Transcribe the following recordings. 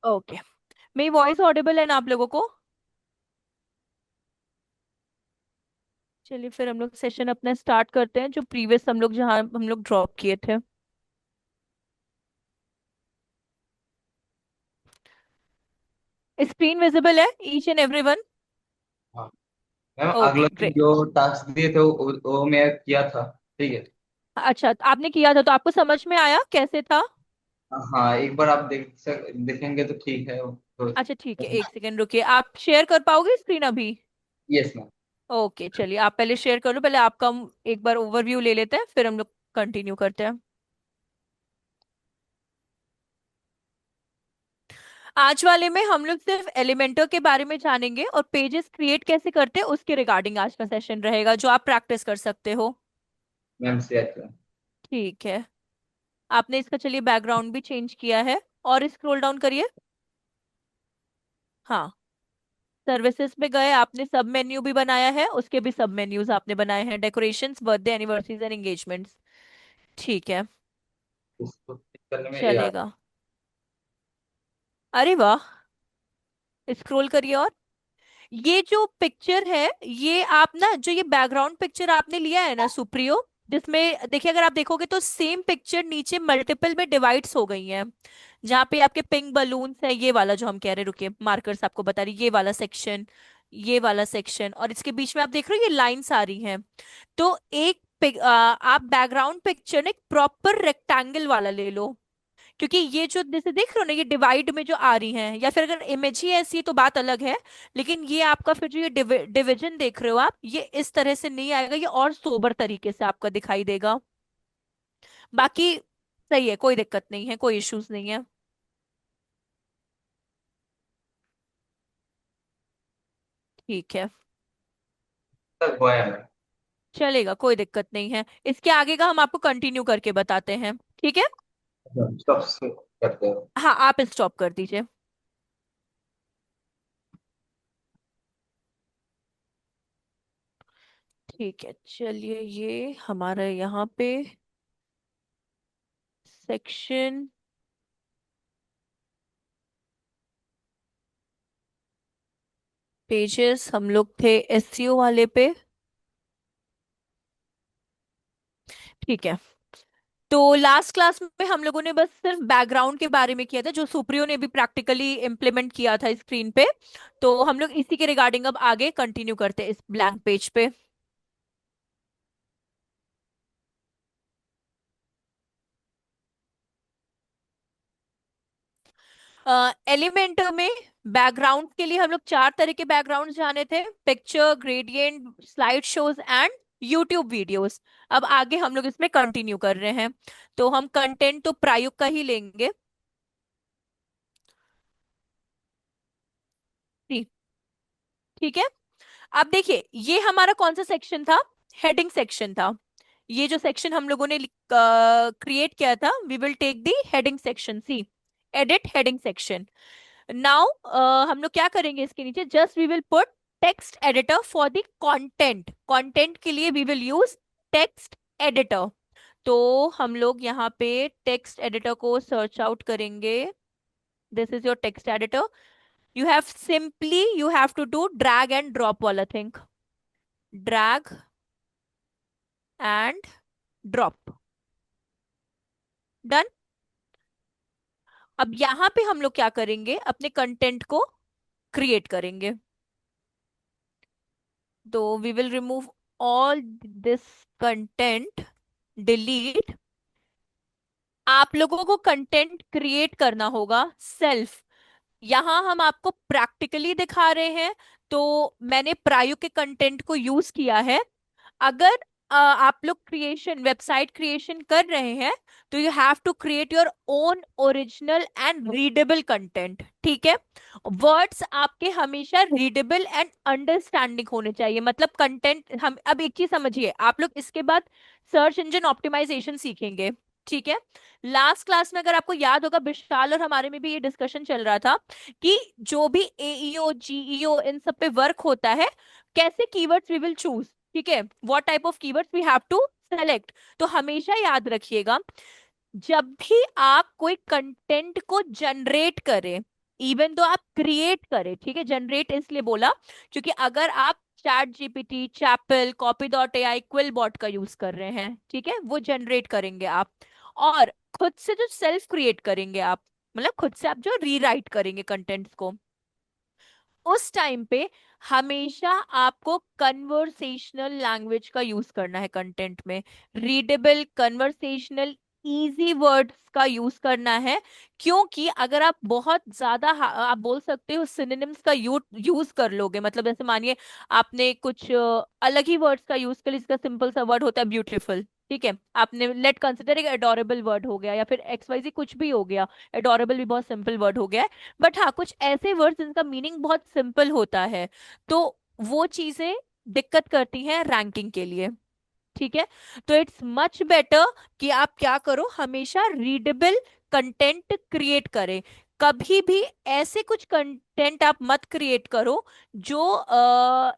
Okay. मेरी voice Audible है ना आप लोगों को? चलिए फिर हम लोग सेशन अपना स्टार्ट करते हैं, जो प्रीवियस हम लोग जहाँ हम लोग ड्रॉप किए थे। स्क्रीन विजिबल है ईच एंड एवरी वन? हाँ मैम, ओके अगला दिन ग्रेट। जो टास्क दिए थे वो मैं किया था। ठीक है। अच्छा, तो आपने किया था तो आपको समझ में आया कैसे था? हाँ, एक बार आप देखेंगे तो ठीक है तो। अच्छा ठीक है, एक सेकेंड रुकिए। आप शेयर कर पाओगे स्क्रीन अभी? Yes ma'am. ओके चलिए, आप पहले शेयर कर लो। पहले आपका हम एक बार ओवरव्यू ले लेते हैं, फिर हम लोग कंटिन्यू करते हैं। आज वाले में हम लोग सिर्फ एलिमेंटर के बारे में जानेंगे और पेजेस क्रिएट कैसे करते हैं उसके रिगार्डिंग आज का सेशन रहेगा, जो आप प्रैक्टिस कर सकते हो। मैम से अच्छा। ठीक है। आपने इसका चलिए बैकग्राउंड भी चेंज किया है। और स्क्रॉल डाउन करिए। हाँ। सर्विसेज में गए, आपने सब मेन्यू भी बनाया है, उसके भी सब मेन्यूज आपने बनाए हैं, decorations, birthday, anniversaries and engagements. ठीक है। इसको click करने में ये आ चलेगा। अरे वाह। स्क्रॉल करिए। और ये जो पिक्चर है, ये आप ना, जो ये बैकग्राउंड पिक्चर आपने लिया है ना सुप्रियो, जिसमें देखिए, अगर आप देखोगे तो सेम पिक्चर नीचे मल्टीपल में डिवाइड्स हो गई हैं। जहाँ पे आपके पिंक बलून्स है, ये वाला जो हम कह रहे, रुकिए मार्कर्स आपको बता रही, ये वाला सेक्शन, ये वाला सेक्शन, और इसके बीच में आप देख रहे हो ये लाइंस आ रही हैं। तो आप बैकग्राउंड पिक्चर एक प्रॉपर रेक्टेंगल वाला ले लो। क्योंकि ये जो जैसे देख रहे हो ना, ये डिवाइड में जो आ रही हैं, या फिर अगर इमेज ही ऐसी है तो बात अलग है। लेकिन ये आपका फिर जो ये डिवीजन देख रहे हो आप, ये इस तरह से नहीं आएगा, ये और सोबर तरीके से आपका दिखाई देगा। बाकी सही है, कोई दिक्कत नहीं है, कोई इश्यूज नहीं है। ठीक है। तक हुआ है मैम। चलेगा, कोई दिक्कत नहीं है। इसके आगे का हम आपको कंटिन्यू करके बताते हैं। ठीक है। स्टॉप से करते हो। हाँ, आप स्टॉप कर दीजिए। ठीक है, चलिए ये हमारे यहाँ पे सेक्शन, पेजेस हम लोग थे एसईओ वाले पे। ठीक है। तो लास्ट क्लास में हम लोगों ने बस सिर्फ बैकग्राउंड के बारे में किया था, जो सुप्रियो ने भी प्रैक्टिकली इम्प्लीमेंट किया था स्क्रीन पे। तो हम लोग इसी के रिगार्डिंग अब आगे कंटिन्यू करते हैं इस ब्लैंक पेज पे। एलिमेंटर में बैकग्राउंड के लिए हम लोग चार तरह के बैकग्राउंड जाने थे: picture, gradient, slide shows and YouTube videos. अब आगे हम लोग इसमें कंटिन्यू कर रहे हैं। तो हम कंटेंट तो प्रायुक्त का ही लेंगे। ठीक। ठीक है। अब देखिए, ये हमारा कौन सा सेक्शन था? हेडिंग सेक्शन था। ये जो सेक्शन हम लोगों ने क्रिएट किया था, we will take the heading section, see edit heading section. Now हम लोग क्या करेंगे, इसके नीचे just we will put text editor for the content. Content के लिए we will use text editor. तो हम लोग यहाँ पे टेक्स्ट एडिटर को सर्च आउट करेंगे। This is your text editor. you have to do drag and drop वाला thing. Drag and drop. Done. अब यहाँ पे हम लोग क्या करेंगे, अपने कंटेंट को क्रिएट करेंगे। तो we will remove all this content, delete. आप लोगों को कंटेंट क्रिएट करना होगा सेल्फ। यहाँ हम आपको प्रैक्टिकली दिखा रहे हैं, तो मैंने प्रायु के कंटेंट को यूज किया है। अगर आप लोग क्रिएशन, वेबसाइट क्रिएशन कर रहे हैं, तो you have to create your own original and readable content. ठीक है। वर्ड्स आपके हमेशा रीडेबल एंड अंडरस्टैंडिंग होने चाहिए। मतलब कंटेंट, हम अब एक चीज समझिए, आप लोग इसके बाद सर्च इंजन ऑप्टिमाइजेशन सीखेंगे। ठीक है। लास्ट क्लास में अगर आपको याद होगा, विशाल और हमारे में भी ये डिस्कशन चल रहा था कि जो भी एईओ, जीईओ, इन सब पे वर्क होता है, कैसे कीवर्ड्स वी विल चूज। ठीक है, what type of keywords we have to select. तो हमेशा याद रखिएगा, जब भी आप कोई कंटेंट को जनरेट करें, इवन तो आप क्रिएट करें, ठीक है, जनरेट इसलिए बोला क्योंकि अगर आप चैट जीपीटी, चैपल, copy dot AI, Quillbot का यूज कर रहे हैं, ठीक है, वो जनरेट करेंगे आप। और खुद से जो सेल्फ क्रिएट करेंगे आप, मतलब खुद से आप जो रीराइट करेंगे कंटेंट्स को, उस टाइम पे हमेशा आपको कन्वर्सेशनल लैंग्वेज का यूज करना है कंटेंट में। रीडेबल, कन्वर्सेशनल, इजी वर्ड्स का यूज करना है। क्योंकि अगर आप बहुत ज्यादा आप बोल सकते हो सिनोनिम्स का यूज कर लोगे, मतलब जैसे मानिए आपने कुछ अलग ही वर्ड्स का यूज कर लिया, इसका सिंपल सा वर्ड होता है ब्यूटीफुल, ठीक है, आपने लेट कंसिडर एक एडोरेबल वर्ड हो गया या फिर एक्स वाई जी कुछ भी हो गया, एडोरेबल भी बहुत सिंपल वर्ड हो गया। बट हाँ, कुछ ऐसे वर्ड्स जिनका मीनिंग बहुत सिंपल होता है, तो वो चीजें दिक्कत करती हैं रैंकिंग के लिए, ठीक है। तो इट्स मच बेटर कि आप क्या करो, हमेशा रीडेबल कंटेंट क्रिएट करें। कभी भी ऐसे कुछ कंटेंट आप मत क्रिएट करो जो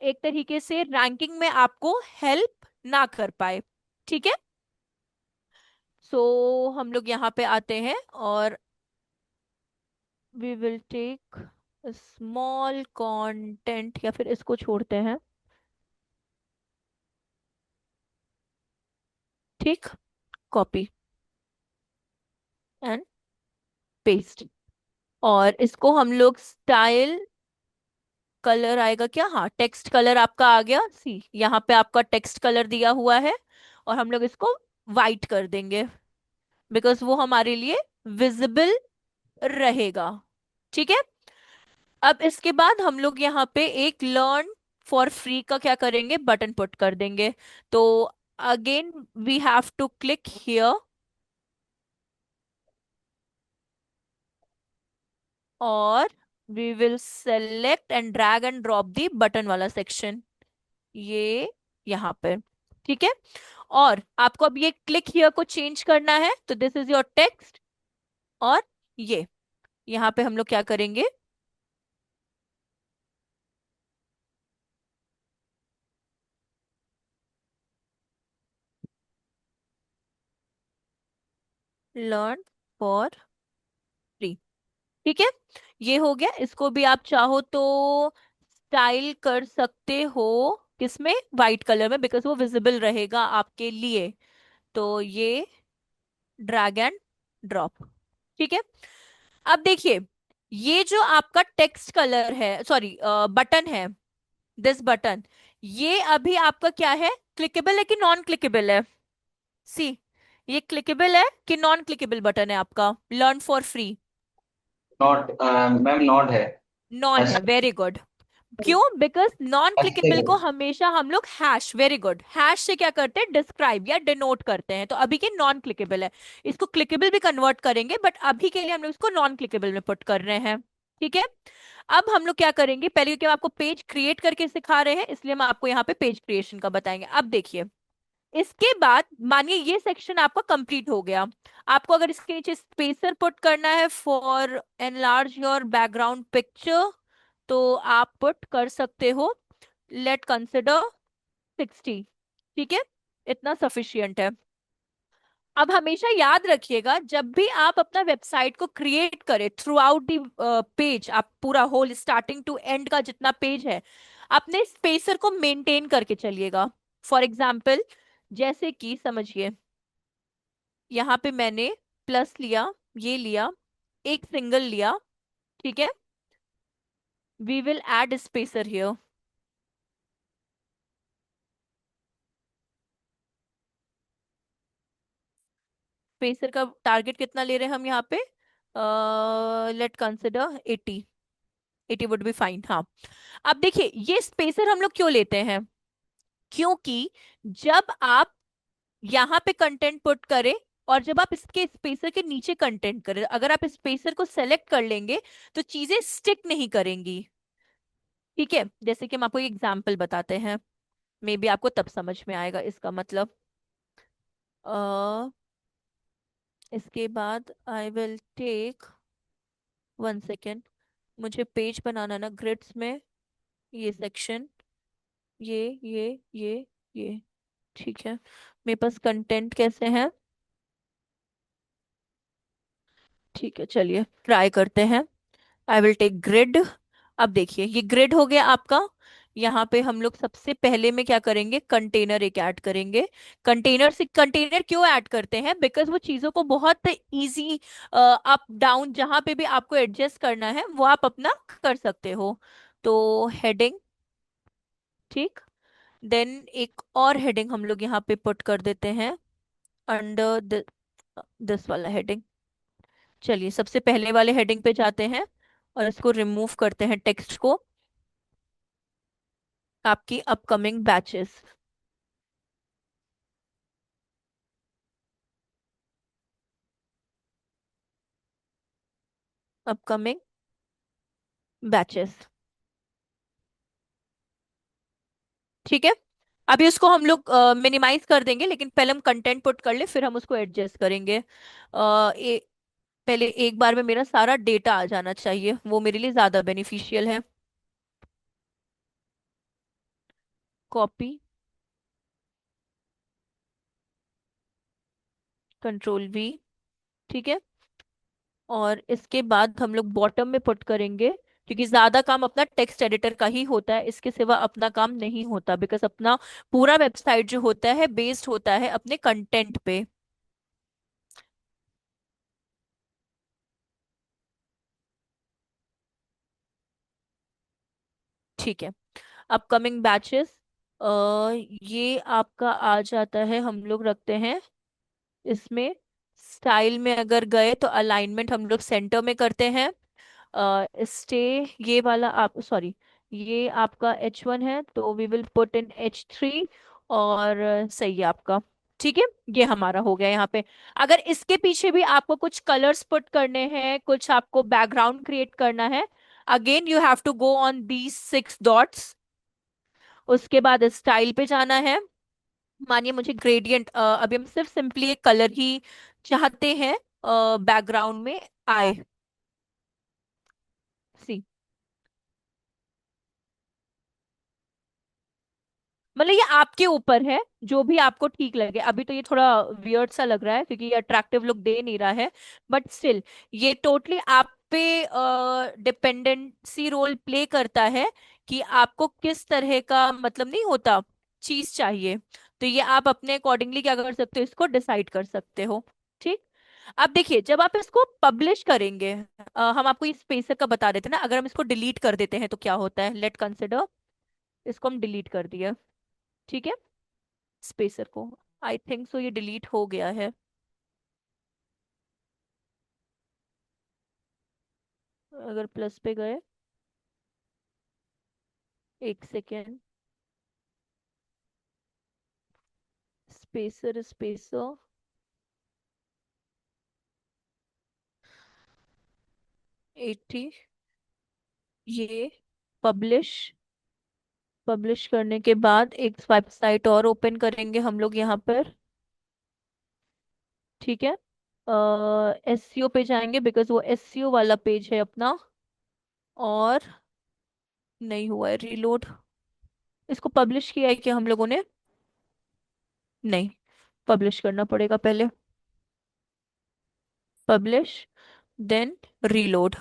एक तरीके से रैंकिंग में आपको हेल्प ना कर पाए, ठीक है। सो हम लोग यहाँ पे आते हैं और we will take small content, या फिर इसको छोड़ते हैं, ठीक, कॉपी एंड पेस्ट। और इसको हम लोग स्टाइल कलर आएगा क्या, हाँ, टेक्स्ट कलर आपका आ गया, सी यहाँ पे आपका टेक्स्ट कलर दिया हुआ है। और हम लोग इसको वाइट कर देंगे बिकॉज वो हमारे लिए विजिबल रहेगा, ठीक है। अब इसके बाद हम लोग यहाँ पे एक लर्न फॉर फ्री का क्या करेंगे, बटन पुट कर देंगे। तो again we have to click here और we will select and drag and drop the button वाला सेक्शन, ये यहाँ पे, ठीक है। और आपको अब ये क्लिक हियर को चेंज करना है, तो दिस इज योर टेक्स्ट। और ये यहाँ पे हम लोग क्या करेंगे, लर्न फॉर फ्री, ठीक है। ये हो गया, इसको भी आप चाहो तो स्टाइल कर सकते हो, किसमें, वाइट कलर में, बिकॉज वो विजिबल रहेगा आपके लिए। तो ये ड्रैग एंड ड्रॉप, ठीक है। अब देखिए, ये जो आपका टेक्स्ट कलर है, सॉरी बटन है, दिस बटन, ये अभी आपका क्या है, क्लिकेबल है कि नॉन क्लिकेबल है, सी, ये क्लिकेबल है कि नॉन क्लिकेबल बटन है आपका, learn for free. Not, ma'am not है। नॉन है, ऐसा वेरी गुड। क्यों, बिकॉज नॉन ऐसे क्लिकेबल है। को हमेशा हम लोग हैश, वेरी गुड, हैश से क्या करते हैं, डिस्क्राइब या डिनोट करते हैं, तो अभी के नॉन क्लिकेबल है। इसको क्लिकेबल भी कन्वर्ट करेंगे बट अभी के लिए हम लोग इसको नॉन क्लिकेबल में पुट कर रहे हैं, ठीक है। अब हम लोग क्या करेंगे, पहले क्योंकि हम आपको पेज क्रिएट करके सिखा रहे हैं इसलिए हम आपको यहाँ पे पेज क्रिएशन का बताएंगे। अब देखिए, इसके बाद मानिए ये सेक्शन आपका कंप्लीट हो गया, आपको अगर इसके नीचे स्पेसर पुट करना है for enlarge your background picture, तो आप पुट कर सकते हो, लेट कंसिडर 60, ठीक है, इतना सफिशियंट है। अब हमेशा याद रखिएगा, जब भी आप अपना वेबसाइट को क्रिएट करें, थ्रू आउट दी पेज, आप पूरा होल स्टार्टिंग टू एंड का जितना पेज है, अपने स्पेसर को मेंटेन करके चलिएगा। फॉर एग्जाम्पल, जैसे कि समझिए, यहाँ पे मैंने प्लस लिया, ये लिया, एक सिंगल लिया, ठीक है, we will add spacer here. Spacer का टारगेट कितना ले रहे हैं हम यहाँ पे, let consider 80, 80 would be fine, हाँ। अब देखिए, ये स्पेसर हम लोग क्यों लेते हैं, क्योंकि जब आप यहाँ पे कंटेंट पुट करें और जब आप इसके स्पेसर के नीचे कंटेंट करें, अगर आप स्पेसर को सेलेक्ट कर लेंगे तो चीजें स्टिक नहीं करेंगी, ठीक है। जैसे कि हम आपको एग्जांपल बताते हैं, मे बी आपको तब समझ में आएगा इसका मतलब। अ इसके बाद आई विल टेक 1 सेकेंड, मुझे पेज बनाना ना ग्रिड्स में, ये सेक्शन, ये ठीक है। मेरे पास कंटेंट कैसे है, ठीक है, चलिए ट्राई करते हैं। I will take grid. अब देखिए ये ग्रिड हो गया आपका। यहाँ पे हम लोग सबसे पहले में क्या करेंगे, कंटेनर एक ऐड करेंगे। कंटेनर से कंटेनर क्यों ऐड करते हैं, बिकॉज वो चीजों को बहुत इजी अप डाउन जहां पे भी आपको एडजस्ट करना है वो आप अपना कर सकते हो। तो हेडिंग, ठीक। देन एक और हेडिंग हम लोग यहाँ पे पुट कर देते हैं अंडर दिस वाला हेडिंग। चलिए सबसे पहले वाले हेडिंग पे जाते हैं और इसको रिमूव करते हैं टेक्स्ट को। आपकी अपकमिंग बैचेस, अपकमिंग बैचेस, ठीक है। अभी उसको हम लोग मिनिमाइज कर देंगे, लेकिन पहले हम कंटेंट पुट कर ले फिर हम उसको एडजस्ट करेंगे। पहले एक बार में मेरा सारा डेटा आ जाना चाहिए, वो मेरे लिए ज्यादा बेनिफिशियल है। कॉपी, कंट्रोल वी, ठीक है। और इसके बाद हम लोग बॉटम में पुट करेंगे, क्योंकि ज्यादा काम अपना टेक्स्ट एडिटर का ही होता है, इसके सिवा अपना काम नहीं होता, बिकॉज अपना पूरा वेबसाइट जो होता है बेस्ड होता है अपने कंटेंट पे। ठीक है। अपकमिंग बैचेस, ये आपका आ जाता है, हम लोग रखते हैं इसमें। स्टाइल में अगर गए तो अलाइनमेंट हम लोग सेंटर में करते हैं। स्टे, ये वाला आप सॉरी, ये आपका H1 है तो we will put in H3। और सही है आपका, ठीक है। ये हमारा हो गया यहाँ पे। अगर इसके पीछे भी आपको कुछ कलर्स पुट करने हैं, कुछ आपको बैकग्राउंड क्रिएट करना है, again you have to go on these 6 dots. उसके बाद स्टाइल पे जाना है। मानिए मुझे ग्रेडियंट, अभी हम सिर्फ सिंपली एक कलर ही चाहते हैं बैकग्राउंड में आए। सी, मतलब ये आपके ऊपर है, जो भी आपको ठीक लगे। अभी तो ये थोड़ा वियर्ड सा लग रहा है क्योंकि ये अट्रैक्टिव लुक दे नहीं रहा है, बट स्टिल ये टोटली आप पे डिपेंडेंसी रोल प्ले करता है कि आपको किस तरह का, मतलब नहीं होता, चीज चाहिए। तो ये आप अपने अकॉर्डिंगली क्या कर सकते हो, इसको डिसाइड कर सकते हो, ठीक। अब देखिए जब आप इसको पब्लिश करेंगे, हम आपको इस स्पेसर का बता देते हैं ना, अगर हम इसको डिलीट कर देते हैं तो क्या होता है, लेट कंसिडर। इसको हम डिलीट कर दिया, ठीक है, स्पेसर को। आई थिंक सो ये डिलीट हो गया है। अगर प्लस पे गए, एक सेकेंड, स्पेसर स्पेसर 80, ये पब्लिश, पब्लिश करने के बाद एक वेबसाइट और ओपन करेंगे हम लोग यहाँ पर, ठीक है। एससीओ पे जाएंगे बिकॉज वो एससीओ वाला पेज है अपना। और नहीं हुआ है रीलोड। इसको पब्लिश किया है कि हम लोगों ने, नहीं, पब्लिश करना पड़ेगा पहले। पब्लिश, देन रीलोड,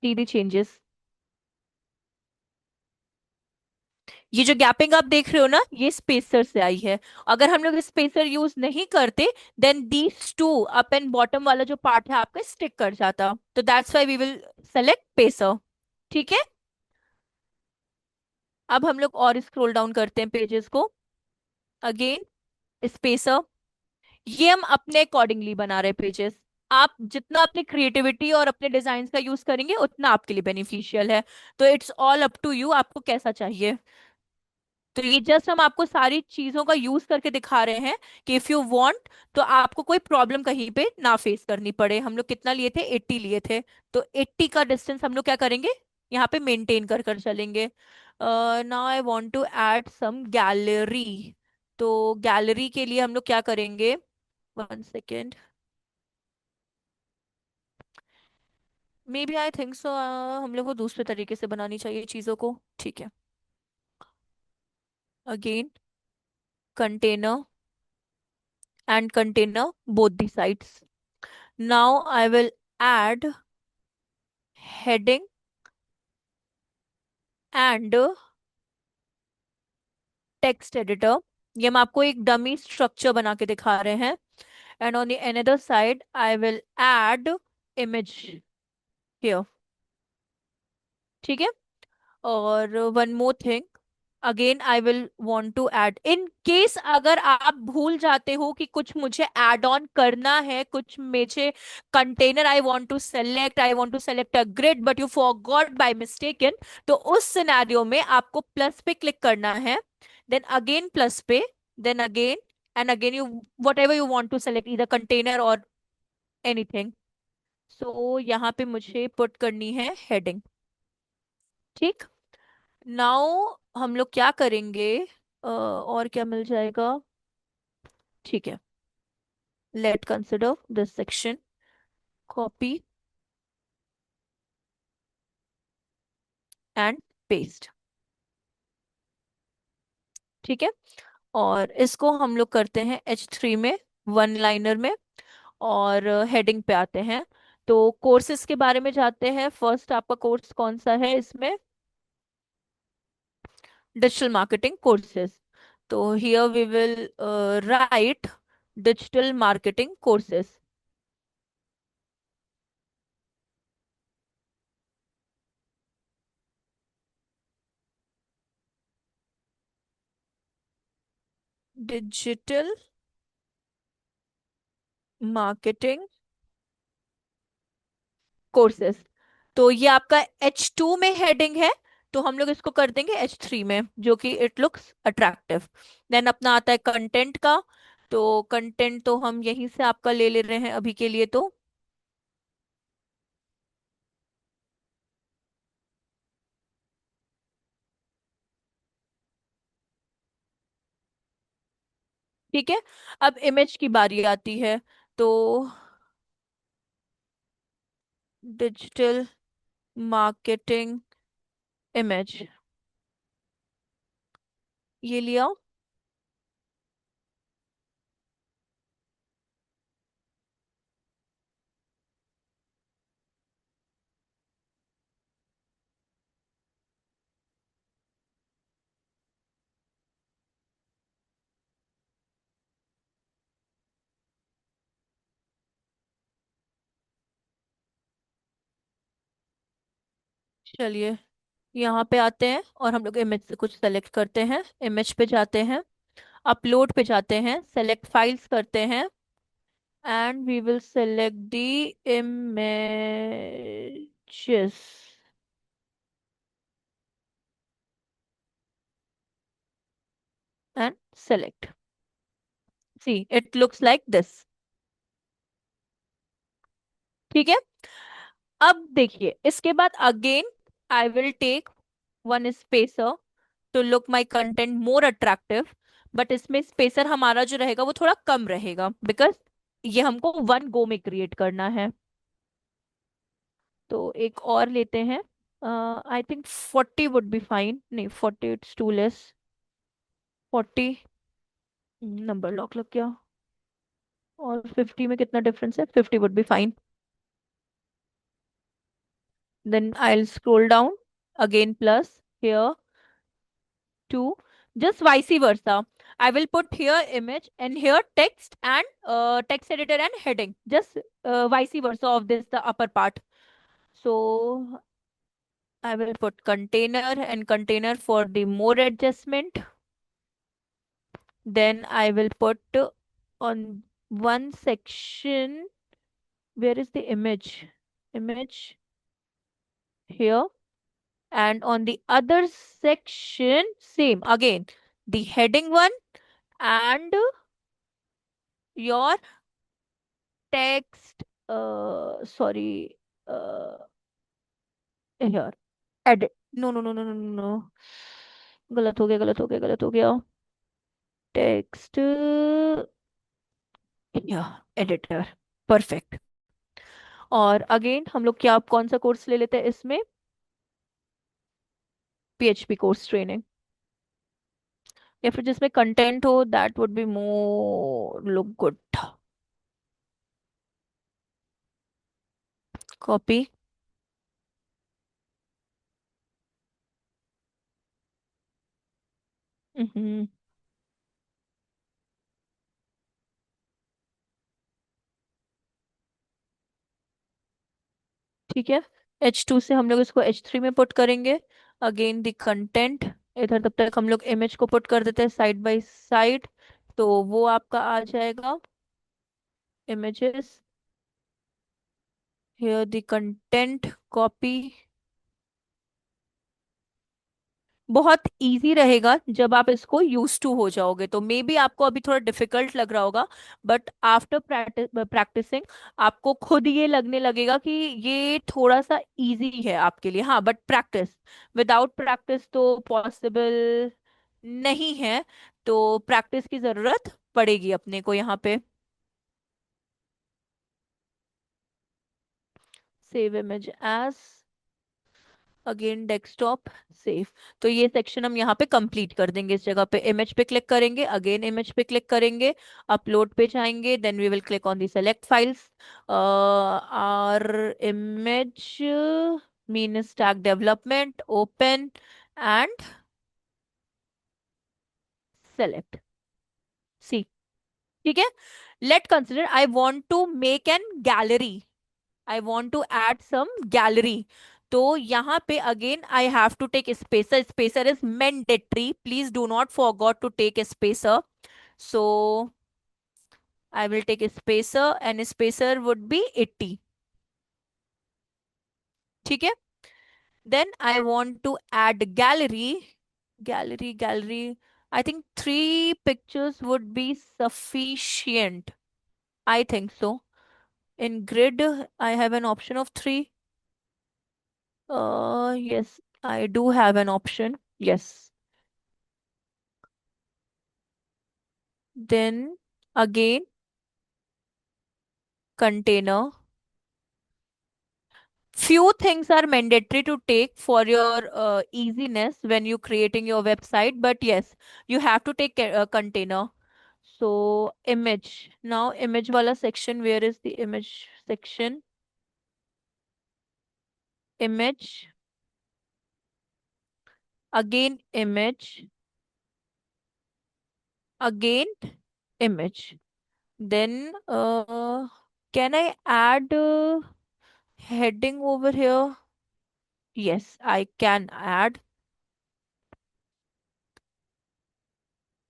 सीधी चेंजेस। ये जो गैपिंग आप देख रहे हो ना, ये स्पेसर से आई है। अगर हम लोग स्पेसर यूज नहीं करते, then these two up and bottom वाला जो पार्ट है आपका स्टिक कर जाता। तो that's why we will select spacer, ठीक है। अब हम लोग और स्क्रॉल डाउन करते हैं पेजेस को। अगेन स्पेसर, ये हम अपने अकॉर्डिंगली बना रहे पेजेस। आप जितना अपनी क्रिएटिविटी और अपने डिजाइन का यूज करेंगे उतना आपके लिए बेनिफिशियल है। तो it's all up to you, आपको कैसा चाहिए। तो ये जस्ट हम आपको सारी चीजों का यूज करके दिखा रहे हैं कि इफ यू वांट तो आपको कोई प्रॉब्लम कहीं पे ना फेस करनी पड़े। हम लोग कितना लिए थे, 80 लिए थे। तो 80 का डिस्टेंस हम लोग क्या करेंगे, यहाँ पे मेंटेन कर कर चलेंगे। Now I want to add some gallery. तो गैलरी के लिए हम लोग क्या करेंगे, 1 second, maybe I think so हम लोग को दूसरे तरीके से बनानी चाहिए चीजों को, ठीक है। Again container and container both the sides, now I will add heading and text editor. ये हम आपको एक डमी स्ट्रक्चर बना के दिखा रहे हैं। And on the another side I will add image here. ठीक है। और one more thing, again I will want to add, in case अगर आप भूल जाते हो कि कुछ मुझे ऐड ऑन करना है, कुछ मुझे container I want to select a grid but you forgot by mistaken, तो उस सिनेरियो में आपको प्लस पे क्लिक करना है, देन अगेन प्लस पे, then again and again you whatever you want to select इधर कंटेनर और एनीथिंग। सो यहाँ पे मुझे पुट करनी है हेडिंग। ठीक। नाउ हम लोग क्या करेंगे, और क्या मिल जाएगा। ठीक है, let consider this section, copy and paste. ठीक है। और इसको हम लोग करते हैं H3 में, वन लाइनर में। और हेडिंग पे आते हैं। तो कोर्सेज के बारे में जानते हैं। फर्स्ट आपका कोर्स कौन सा है इसमें, डिजिटल मार्केटिंग कोर्सेज। तो here we will write digital marketing courses. Digital marketing courses. तो ये आपका H2 में हेडिंग है, तो हम लोग इसको कर देंगे H3 में, जो कि इट लुक्स अट्रैक्टिव। देन अपना आता है कंटेंट का। तो कंटेंट तो हम यहीं से आपका ले ले रहे हैं अभी के लिए। तो ठीक है। अब इमेज की बारी आती है। तो डिजिटल मार्केटिंग इमेज, ये लिया। चलिए, यहाँ पे आते हैं और हम लोग इमेज से कुछ सेलेक्ट करते हैं। इमेज पे जाते हैं, अपलोड पे जाते हैं, सेलेक्ट फाइल्स करते हैं, and we will select the images and select. See, it looks like this. ठीक है। अब देखिए, इसके बाद again I will take one spacer to look my content more attractive. But इसमें स्पेसर हमारा जो रहेगा वो थोड़ा कम रहेगा, बिकॉज ये हमको वन गो में क्रिएट करना है। तो एक और लेते हैं। I think 40 would be fine, नहीं 40 it's too less. 40, number lock लग गया। और 50 में कितना डिफरेंस है, 50 would be fine. Then I will scroll down, again plus here to, just vice versa. I will put here image and here text and text editor and heading. Just vice versa of this, the upper part. So I will put container and container for the more adjustment. Then I will put on one section, where is the image? Image here. And on the other section, same again, the heading one and your text, sorry, uh here, edit, no no no no no no no, गलत हो गया, गलत हो गया, गलत हो गया। Text या एडिटर, परफेक्ट। और अगेन हम लोग क्या, कौन सा कोर्स ले लेते हैं इसमें, PHP कोर्स ट्रेनिंग, या फिर जिसमें कंटेंट हो, that would be more look good. Copy. Hmm. ठीक है। H2 से हम लोग इसको H3 में पुट करेंगे। Again the content. इधर तब तक हम लोग इमेज को पुट कर देते हैं साइड बाय साइड। तो वो आपका आ जाएगा images, here the content, copy। बहुत इजी रहेगा जब आप इसको यूज टू हो जाओगे, तो मे बी आपको अभी थोड़ा डिफिकल्ट लग रहा होगा, बट आफ्टर प्रैक्टिसिंग आपको खुद ये लगने लगेगा कि ये थोड़ा सा इजी है आपके लिए। हाँ, बट प्रैक्टिस, विदाउट प्रैक्टिस तो पॉसिबल नहीं है। तो प्रैक्टिस की जरूरत पड़ेगी अपने को यहाँ पे। Save image as, again desktop, save. तो ये सेक्शन हम यहाँ पे कंप्लीट कर देंगे। इस जगह पे इमेज पे क्लिक करेंगे, अगेन इमेज पे क्लिक करेंगे, अपलोड पे जाएंगे, then we will click on the select files. Our image mean stack development, open and select, see. ठीक है। Let consider I want to make an gallery, I want to add some gallery. तो यहाँ पे again I have to take spacer, spacer is mandatory, please do not forgot to take spacer. So I will take spacer and spacer would be 80। ठीक है। Then I want to add gallery, gallery I think 3 pictures would be sufficient, I think so. In grid I have an option of 3. Yes, I do have an option. Yes. Then again, container. Few things are mandatory to take for your easiness when you creating your website, but yes, you have to take a container. So image. Now image wala section. Where is the image section? Image. Again image. Again image. Then can I add heading over here? Yes, I can add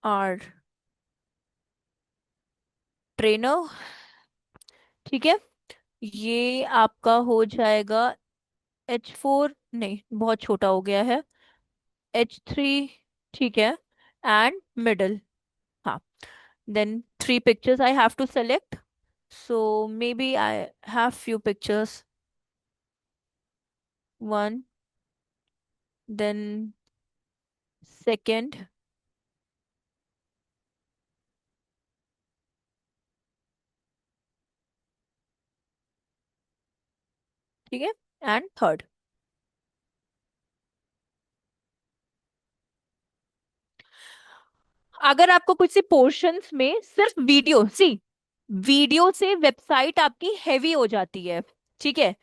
our trainer। ठीक है। ये आपका हो जाएगा H4, नहीं बहुत छोटा हो गया है, H3। ठीक है। And middle. हाँ। Then 3 pictures I have to select, so maybe I have few pictures, one, then second। ठीक है। And third. अगर आपको कुछ सी पोर्शंस में सिर्फ वीडियो, सी, वीडियो से वेबसाइट आपकी हैवी हो जाती है। ठीक है।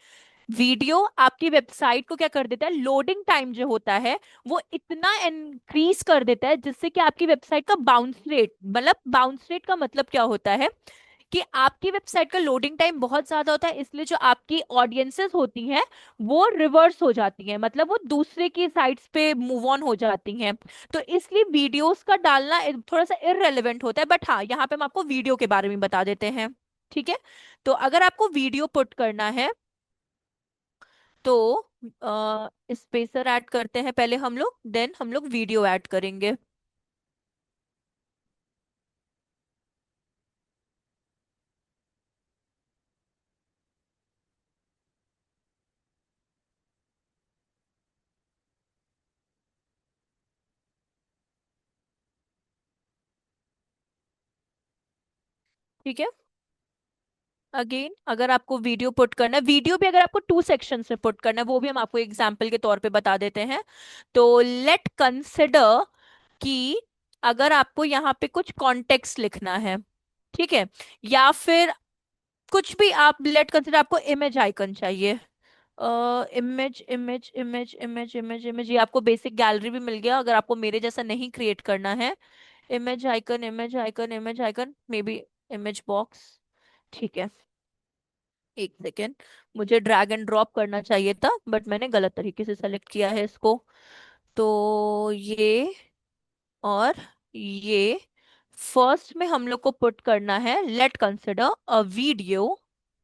वीडियो आपकी वेबसाइट को क्या कर देता है, लोडिंग टाइम जो होता है वो इतना इंक्रीज कर देता है जिससे कि आपकी वेबसाइट का बाउंस रेट, मतलब बाउंस रेट का मतलब क्या होता है कि आपकी वेबसाइट का लोडिंग टाइम बहुत ज्यादा होता है, इसलिए जो आपकी ऑडियंसेस होती हैं वो रिवर्स हो जाती हैं, मतलब वो दूसरे की साइट्स पे मूव ऑन हो जाती हैं। तो इसलिए वीडियोस का डालना थोड़ा सा इररेलेवेंट होता है, बट हाँ यहाँ पे हम आपको वीडियो के बारे में बता देते हैं। ठीक है। तो अगर आपको वीडियो पुट करना है तो स्पेसर ऐड करते हैं पहले हम लोग, देन हम लोग वीडियो ऐड करेंगे। ठीक है। अगेन अगर आपको वीडियो पुट करना है, वीडियो भी अगर आपको 2 sections में पुट करना है, वो भी हम आपको एग्जाम्पल के तौर पे बता देते हैं। तो लेट कंसिडर कि अगर आपको यहाँ पे कुछ कॉन्टेक्स्ट लिखना है, ठीक है, या फिर कुछ भी आप लेट कंसिडर, आपको इमेज आइकन चाहिए। Image image image image image image, ये आपको बेसिक गैलरी भी मिल गया अगर आपको मेरे जैसा नहीं क्रिएट करना है। Image icon image icon image icon, may be image box. ठीक है, एक सेकेंड, मुझे ड्रैग एंड ड्रॉप करना चाहिए था बट मैंने गलत तरीके से सेलेक्ट किया है इसको। तो ये और ये, फर्स्ट में हम लोग को पुट करना है, लेट कंसिडर अ वीडियो।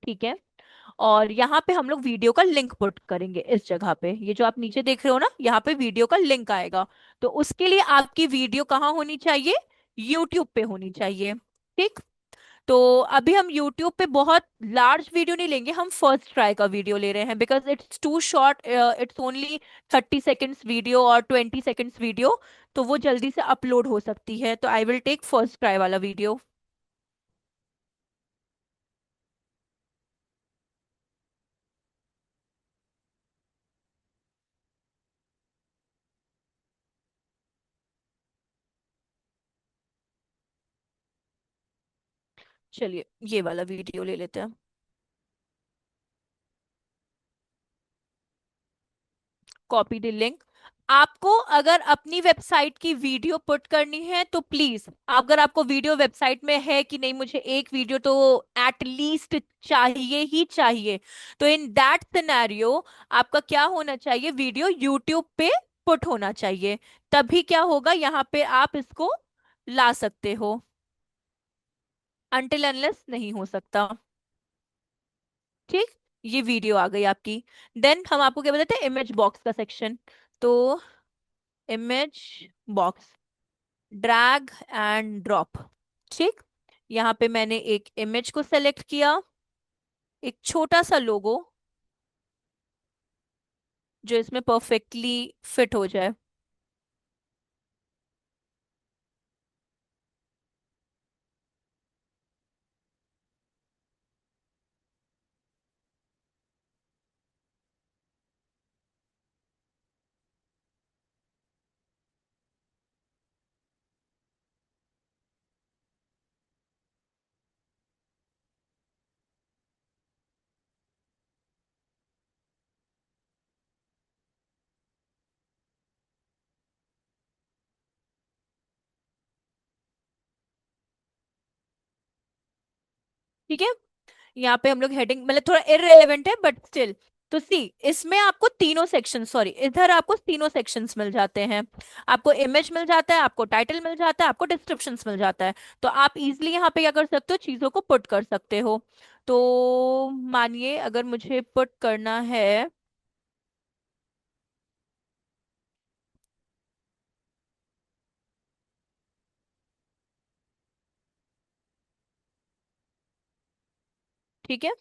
ठीक है, और यहाँ पे हम लोग वीडियो का लिंक पुट करेंगे इस जगह पे, ये जो आप नीचे देख रहे हो ना, यहाँ पे वीडियो का लिंक आएगा। तो उसके लिए आपकी वीडियो कहाँ होनी चाहिए? यूट्यूब पे होनी चाहिए। ठीक, तो अभी हम यूट्यूब पे बहुत लार्ज वीडियो नहीं लेंगे, हम फर्स्ट ट्राई का वीडियो ले रहे हैं because it's too short, it's only 30 seconds video और 20 सेकेंड्स वीडियो, तो वो जल्दी से अपलोड हो सकती है। तो I will take first try वाला वीडियो। चलिए ये वाला वीडियो ले लेते हैं। Copy the link. आपको अगर अपनी वेबसाइट की वीडियो पुट करनी है तो प्लीज, अगर आपको वीडियो वेबसाइट में है कि नहीं मुझे एक वीडियो तो एट लीस्ट चाहिए ही चाहिए, तो इन दैट सिनेरियो आपका क्या होना चाहिए, वीडियो यूट्यूब पे पुट होना चाहिए। तभी क्या होगा, यहाँ पे आप इसको ला सकते हो, अनटिल अनलेस नहीं हो सकता। ठीक, ये वीडियो आ गई आपकी। देन हम आपको क्या बताते हैं, इमेज बॉक्स का सेक्शन। तो image box, drag and drop. ठीक, यहाँ पे मैंने एक इमेज को सेलेक्ट किया, एक छोटा सा लोगो जो इसमें परफेक्टली फिट हो जाए। ठीक है, यहाँ पे हम लोग हेडिंग मतलब थोड़ा इररेलेवेंट है बट स्टिल। तो सी, इसमें आपको तीनों सेक्शन, सॉरी इधर आपको तीनों सेक्शंस मिल जाते हैं। आपको इमेज मिल जाता है, आपको टाइटल मिल जाता है, आपको डिस्क्रिप्शंस मिल जाता है। तो आप इजीली यहाँ पे क्या कर सकते हो, चीजों को पुट कर सकते हो। तो मानिए अगर मुझे पुट करना है, ठीक है,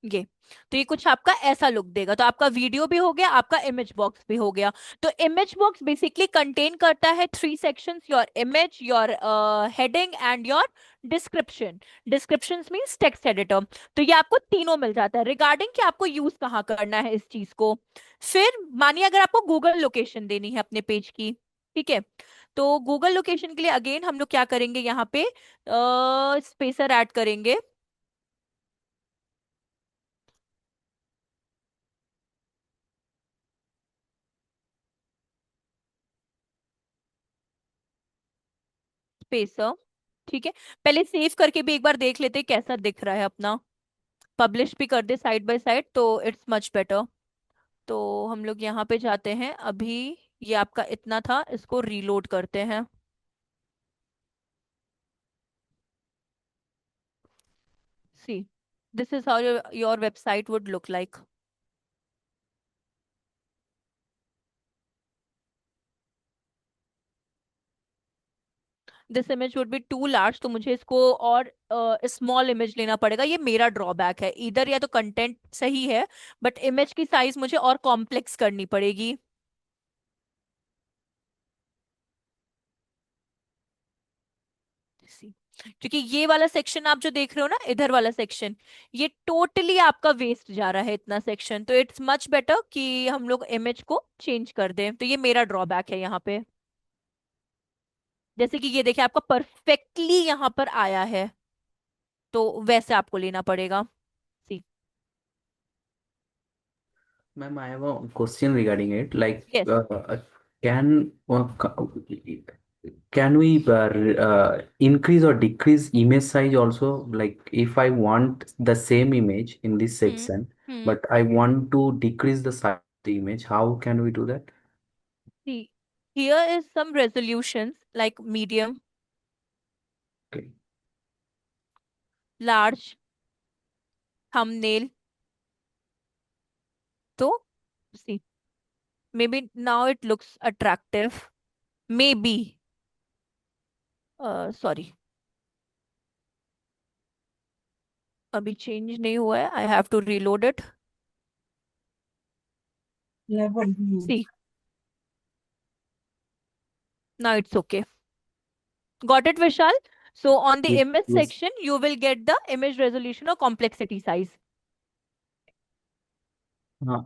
ये, तो ये कुछ आपका ऐसा लुक देगा। तो आपका वीडियो भी हो गया, आपका इमेज बॉक्स भी हो गया। तो इमेज बॉक्स बेसिकली कंटेन करता है three sections, your image, your heading and your description. Descriptions means text editor. तो ये आपको तीनों मिल जाता है रिगार्डिंग कि आपको यूज कहाँ करना है इस चीज को। फिर मानिए अगर आपको गूगल लोकेशन देनी है अपने पेज की, ठीक है, तो गूगल लोकेशन के लिए अगेन हम लोग क्या करेंगे, यहाँ पे स्पेसर ऐड करेंगे। स्पेसर, ठीक है, पहले सेव करके भी एक बार देख लेते हैं कैसा दिख रहा है अपना। पब्लिश भी कर दे साइड बाय साइड तो इट्स मच बेटर। तो हम लोग यहाँ पे जाते हैं अभी, ये आपका इतना था, इसको रीलोड करते हैं। See, this is how your website would look like. This image would be too large, तो मुझे इसको और स्मॉल इमेज लेना पड़ेगा। ये मेरा ड्रॉबैक है, इधर या तो कंटेंट सही है बट इमेज की साइज मुझे और कॉम्प्लेक्स करनी पड़ेगी। सी, क्योंकि ये वाला सेक्शन आप जो देख रहे हो ना, इधर वाला सेक्शन, ये टोटली आपका वेस्ट जा रहा है इतना सेक्शन। तो इट्स मच बेटर कि हम लोग इमेज को चेंज कर दें। तो ये मेरा ड्रॉबैक है यहाँ पे। जैसे कि ये देखिए, आपका परफेक्टली यहाँ पर आया है, तो वैसे आपको लेना पड़ेगा। सी। Ma'am, I have a question regarding it. Like, yes. can can we increase or decrease image size also? Like, if I want the same image in this hmm. section, hmm. but I want to decrease the size of the image, how can we do that? See, here is some resolutions like medium, Okay. large, thumbnail. तो see, maybe now it looks attractive, maybe, sorry, अभी change नहीं हुआ है, I have to reload it. See, now it's okay. Got it, Vishal? So on the Yes. image Yes. section, you will get the image resolution or complexity size.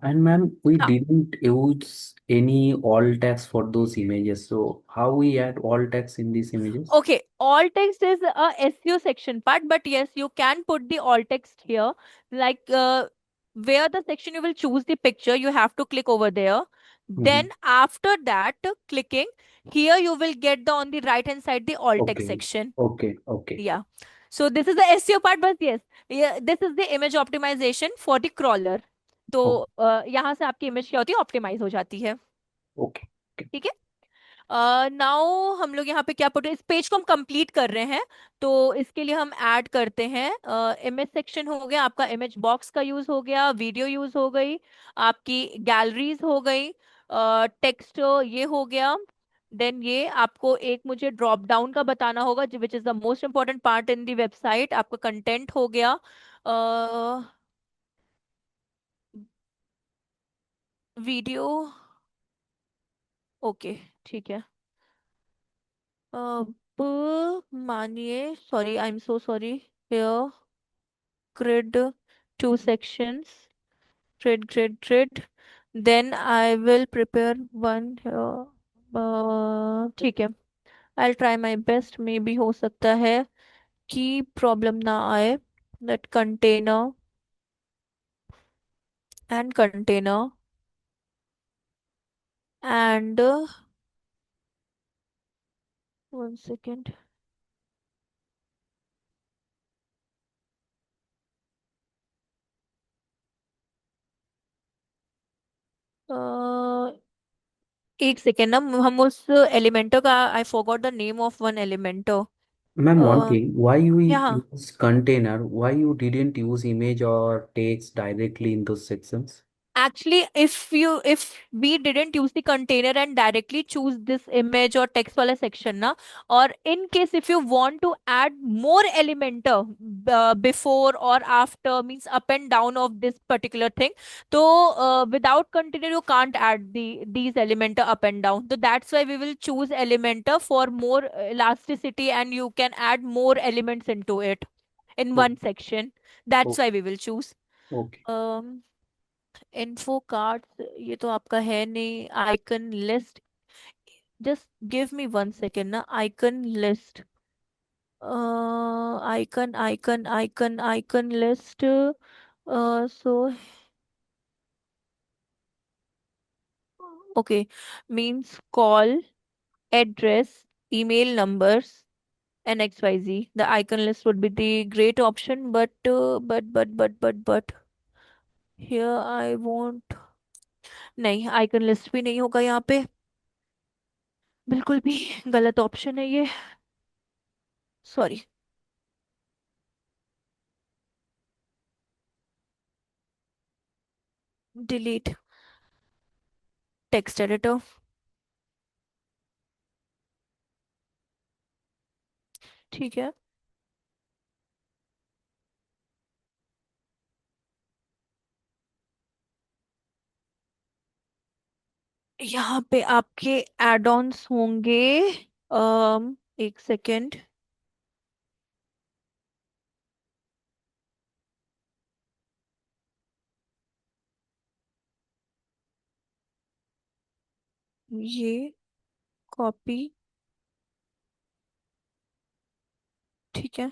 And ma'am, we हाँ, didn't use any alt text for those images. So how we add alt text in these images? okay, alt text is a SEO section part, but yes, you can put the alt text here. Like where the section you will choose the picture, you have to click over there. Mm-hmm. Then after that, clicking here, you will get the on the right hand side the alt text Okay. section. Okay. Okay. Yeah. So this is the SEO part, but yes, yeah, this is the image optimization for the crawler. तो Okay. यहाँ से आपकी image क्या होती है, optimise हो जाती है। Okay. Okay. ठीक है। नाउ हम लोग यहाँ पे क्या पुट, इस पेज को हम कंप्लीट कर रहे हैं, तो इसके लिए हम ऐड करते हैं इमेज सेक्शन हो गया आपका, इमेज बॉक्स का यूज हो गया, वीडियो यूज हो गई, आपकी गैलरीज हो गई, टेक्स्ट ये हो गया। देन ये आपको एक मुझे ड्रॉप डाउन का बताना होगा, which is the most important part in the website, आपका कंटेंट हो गया, वीडियो। ओके, ठीक है। अब मानिए, sorry, I am so sorry, here grid, two sections, grid, then I will prepare one here, ठीक है। I'll try my best, maybe हो सकता है कि प्रॉब्लम ना आए। that container and container and 1 second। एक सेकेंड ना, हम उस एलिमेंटर का, I forgot the name of one Elementor. Ma'am, one thing, why we यहाँ use container, why you didn't use image or text directly in those sections? actually, if we didn't use the container and directly choose this image or text wala section na, or in case if you want to add more elementor before or after, means up and down of this particular thing, so without container you can't add these elementor up and down. So that's why we will choose elementor for more elasticity, and you can add more elements into it in Oh, one section. That's oh, why we will choose. okay. um info cards ये तो आपका है नहीं, icon list, just give me 1 second ना, icon list, icon list, so okay, means call, address, email numbers, and xyz. The icon list would be the great option, but here I won't, नहीं, icon list भी नहीं होगा यहाँ पे, बिल्कुल भी गलत ऑप्शन है ये, सॉरी। Delete text editor. ठीक है। यहाँ पे आपके एड ऑन्स होंगे, एक सेकेंड, ये कॉपी, ठीक है,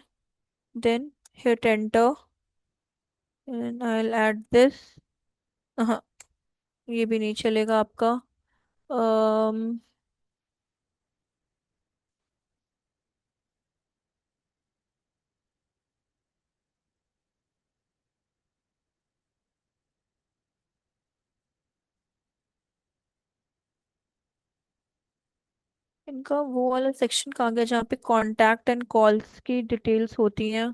then hit enter and I will add this. हाँ, ये भी नहीं चलेगा आपका। अम इनका वो वाला सेक्शन कहाँ गया जहाँ पे कांटेक्ट एंड कॉल्स की डिटेल्स होती हैं?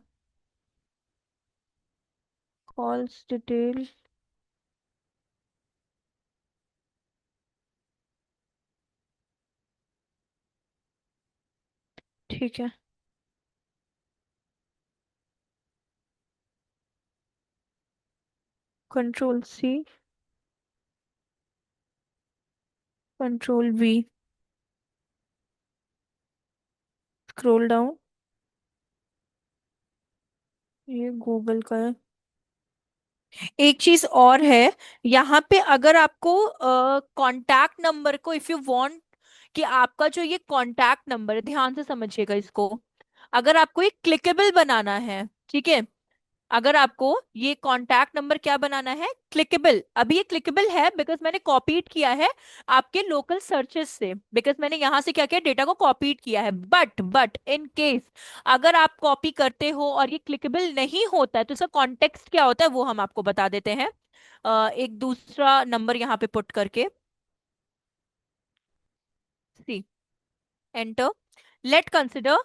कॉल्स डिटेल, ठीक है, control C, control V, scroll down. ये गूगल का है। एक चीज और है, यहाँ पे अगर आपको कांटेक्ट नंबर को, इफ यू वांट कि आपका जो ये कांटेक्ट नंबर है, ध्यान से समझिएगा इसको, अगर आपको ये क्लिकेबल बनाना है, ठीक है, अगर आपको ये कांटेक्ट नंबर क्या बनाना है, क्लिकेबल। अभी ये क्लिकेबल है बिकॉज मैंने कॉपीड किया है आपके लोकल सर्चेस से, बिकॉज मैंने यहां से क्या किया, डेटा को कॉपीड किया है। बट इन केस अगर आप कॉपी करते हो और ये क्लिकेबल नहीं होता है, तो इसका कॉन्टेक्स्ट क्या होता है वो हम आपको बता देते हैं। एक दूसरा नंबर यहाँ पे पुट करके, सी, एंटर, लेट कंसिडर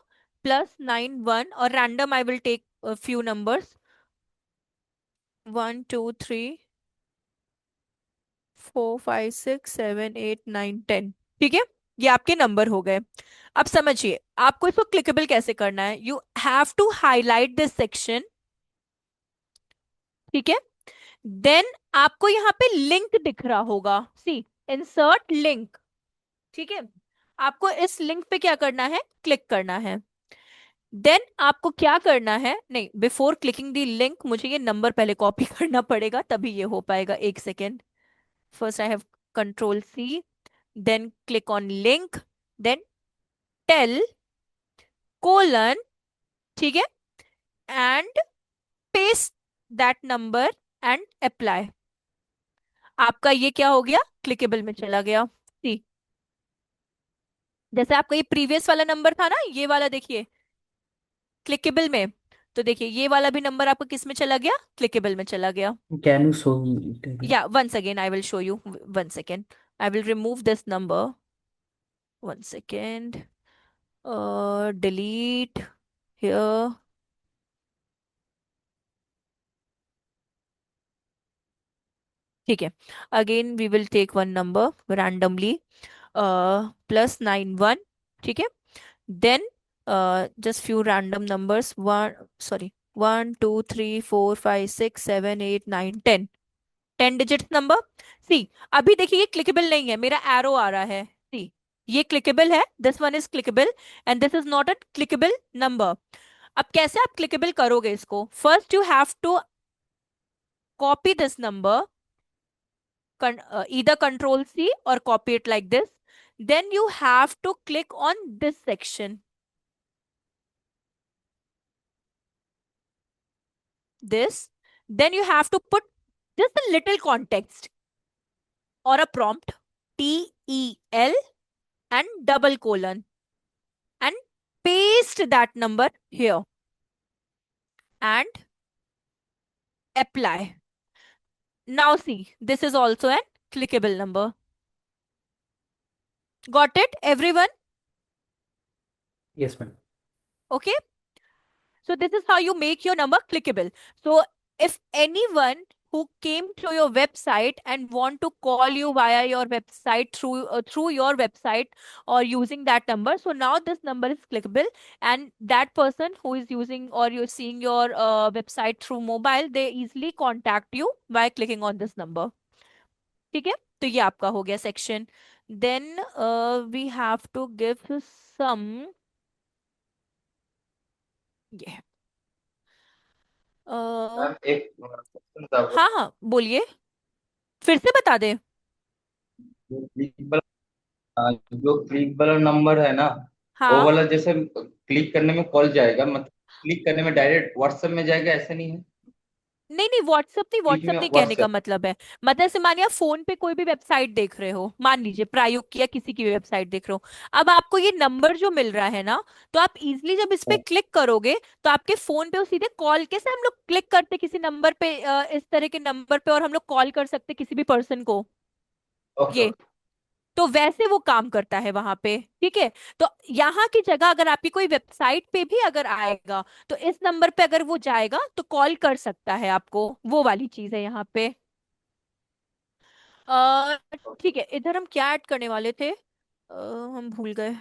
+91 और random I will take few numbers, 1 2 3 4 5 6 7 8 9 10। ठीक है, ये आपके नंबर हो गए। अब समझिए आपको इसको क्लिकेबल कैसे करना है। You have to highlight this section, ठीक है, देन आपको यहाँ पे लिंक दिख रहा होगा, सी, इंसर्ट लिंक, ठीक है, आपको इस लिंक पे क्या करना है, क्लिक करना है। देन आपको क्या करना है, नहीं, बिफोर क्लिकिंग द लिंक मुझे ये नंबर पहले कॉपी करना पड़ेगा, तभी ये हो पाएगा। एक second, first I have control C, then click on link, then tell colon, ठीक है, and paste that number and apply। आपका ये क्या हो गया, क्लिकेबल में चला गया। सी, जैसे आपका ये प्रीवियस वाला नंबर था ना, ये वाला देखिए क्लिकेबल में, तो देखिए ये वाला भी नंबर आपका किस में चला गया, क्लिकेबल में चला गया। Can you show me it again? या once again I will show you, one second, I will remove this number, one second, delete here, ठीक है, again we will take one number randomly, +91, ठीक है, then just few random numbers, one, sorry, 1 2 3 4 5 6 7 8 9 10, 10 digit number. सी, अभी देखिए ये clickable नहीं है, मेरा एरो आ रहा है, सी, ये क्लिकेबल है, this one is clickable and this is not a clickable number. अब कैसे आप क्लिकेबल करोगे इसको, first you have to copy this number, either control C or copy it like this. Then you have to click on this section, this. Then you have to put just a little context or a prompt, TEL and double colon, and paste that number here and apply. Now see, this is also an clickable number. Got it, everyone? Yes, ma'am. Okay. So this is how you make your number clickable. So if anyone who came to your website and want to call you via your website through your website or using that number, so now this number is clickable, and that person who is using or you're seeing your website through mobile, they easily contact you by clicking on this number। ठीक है, तो ये आपका हो गया section. Then we have to give some, ये ma'am एक question था हाँ हाँ बोलिए, फिर से बता दे। आपको। जो क्लिक वाला नंबर है ना, वो हाँ। वाला जैसे क्लिक करने में कॉल जाएगा, मतलब क्लिक करने में डायरेक्ट व्हाट्सएप में जाएगा, ऐसा नहीं है? नहीं नहीं, व्हाट्सअप नहीं, क्लिक में व्हाट्सअप नहीं कहने का व्हाट्सएप। मतलब है, मतलब ऐसे मानिए आप फोन पे कोई भी वेबसाइट देख रहे हो, मान लीजिए प्रायोग किया किसी की भी वेबसाइट देख रहे हो, अब आपको ये नंबर जो मिल रहा है ना, तो आप इजीली जब इस पे क्लिक करोगे तो आपके फोन पे वो सीधे कॉल, कैसे हम लोग क्लिक करते किसी नंबर पे, इस तरह के नंबर पे, और हम लोग कॉल कर सकते किसी भी पर्सन को, ओके ये, ओके। तो वैसे वो काम करता है वहां पे। ठीक है, तो यहाँ की जगह अगर आपकी कोई वेबसाइट पे भी अगर आएगा, तो इस नंबर पे अगर वो जाएगा तो कॉल कर सकता है आपको, वो वाली चीज है यहाँ पे। अ ठीक है, इधर हम क्या ऐड करने वाले थे, हम भूल गए।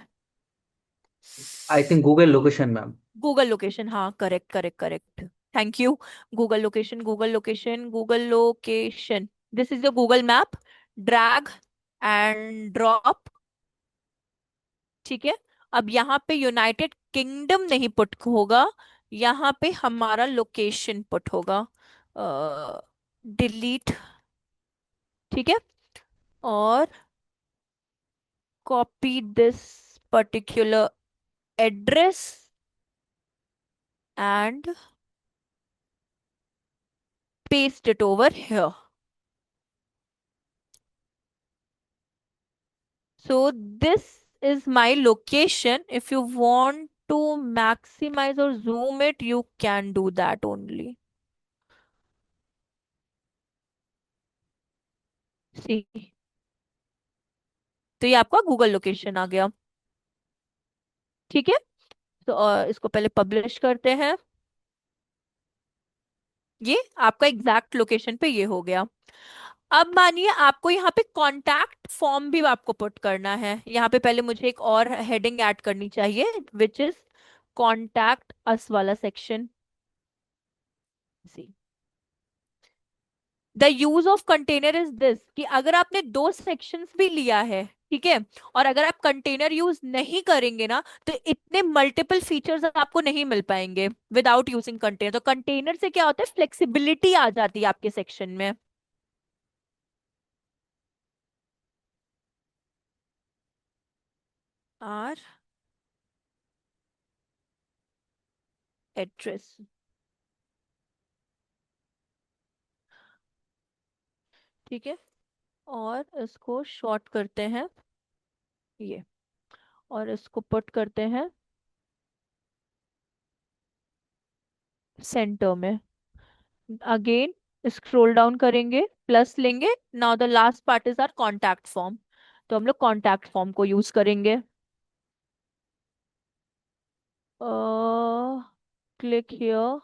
I think Google location ma'am. Google location, हाँ correct correct correct, thank you. Google location, Google location, Google location, this is the Google map, drag and drop. ठीक है, अब यहाँ पे यूनाइटेड किंगडम नहीं पुट होगा, यहाँ पे हमारा लोकेशन पुट होगा, डिलीट। ठीक है, और copy this particular address and paste it over here. So this is my location. If you want to maximize or zoom it, you can do that only. See, तो ये आपका Google location आ गया। ठीक है, तो इसको पहले पब्लिश करते हैं, ये आपका एग्जैक्ट लोकेशन पे ये हो गया। अब मानिए आपको यहाँ पे कॉन्टैक्ट फॉर्म भी आपको पुट करना है, यहाँ पे पहले मुझे एक और हेडिंग ऐड करनी चाहिए, विच इज कॉन्टैक्ट अस वाला section. See, the use of container is this, कि अगर आपने दो सेक्शंस भी लिया है, ठीक है, और अगर आप कंटेनर यूज नहीं करेंगे ना, तो इतने मल्टीपल फीचर्स आपको नहीं मिल पाएंगे विदाउट यूजिंग कंटेनर। तो कंटेनर से क्या होता है, फ्लेक्सिबिलिटी आ जाती है आपके सेक्शन में। आर एड्रेस, ठीक है, और इसको शॉर्ट करते हैं ये, और इसको पुट करते हैं सेंटर में। अगेन स्क्रॉल डाउन करेंगे, प्लस लेंगे, now the last part is our contact form, तो हम लोग कॉन्टैक्ट फॉर्म को यूज करेंगे। Click here,